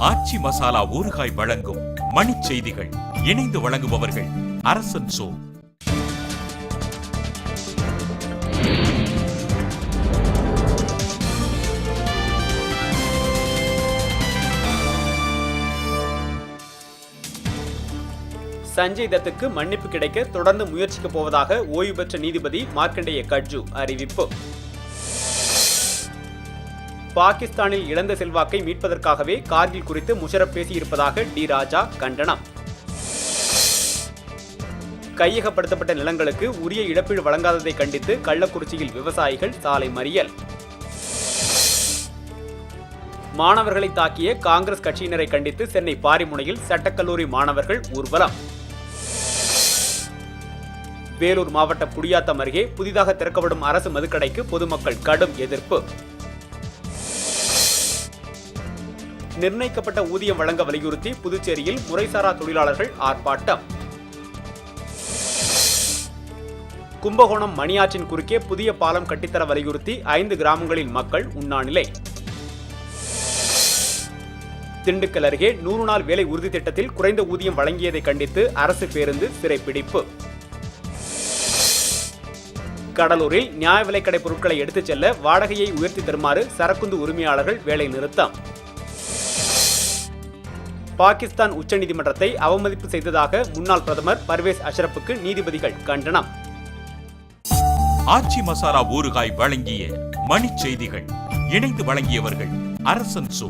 ஆச்சி மசாலா ஊறுகாய் வழங்கும் மணிச் செய்திகள். இணைந்து வழங்குபவர்கள் அரசன் சோ. சஞ்சய் தத்துக்கு மன்னிப்பு கிடைக்க தொடர்ந்து முயற்சிக்கப் போவதாக ஓய்வு பெற்ற நீதிபதி மார்க்கண்டேய கட்ஜு அறிவிப்பு. பாகிஸ்தானில் இழந்த செல்வாக்கை மீட்பதற்காகவே கார்கில் குறித்து முஷரப் பேசியிருப்பதாக டி ராஜா கண்டனம். கையகப்படுத்தப்பட்ட நிலங்களுக்கு உரிய இழப்பீடு வழங்காததை கண்டித்து கள்ளக்குறிச்சியில் விவசாயிகள் சாலை மறியல். மாணவர்களை தாக்கிய காங்கிரஸ் கட்சியினரை கண்டித்து சென்னை பாரிமுனையில் சட்டக்கல்லூரி மாணவர்கள் ஊர்வலம். வேலூர் மாவட்டம் குடியாத்தம் அருகே புதிதாக திறக்கப்படும் அரசு மதுக்கடைக்கு பொதுமக்கள் கடும் எதிர்ப்பு. நிர்ணயிக்கப்பட்ட ஊதியம் வழங்க வலியுறுத்தி புதுச்சேரியில் முறைசாரா தொழிலாளர்கள் ஆர்ப்பாட்டம். கும்பகோணம் மணியாற்றின் குறுக்கே புதிய பாலம் கட்டித்தர வலியுறுத்தி 5 கிராமங்களில் மக்கள் உண்ணாநிலை. திண்டுக்கல் அருகே 100 நாள் வேலை உறுதி திட்டத்தில் குறைந்த ஊதியம் வழங்கியதை கண்டித்து அரசு பேருந்து சிறைப்பிடிப்பு. கடலூரில் நியாய விலைக்கடை பொருட்களை எடுத்துச் செல்ல வாடகையை உயர்த்தி தருமாறு சரக்குந்து உரிமையாளர்கள் வேலை நிறுத்தம். பாகிஸ்தான் உச்சநீதிமன்றத்தை அவமதிப்பு செய்ததாக முன்னாள் பிரதமர் பர்வேஸ் அஷ்ரப்புக்கு நீதிபதிகள் கண்டனம். ஆச்சி மசாலா ஊறுகாய் வழங்கிய மணிச் செய்திகள். இணைந்து வழங்கியவர்கள் அரசன் சோ.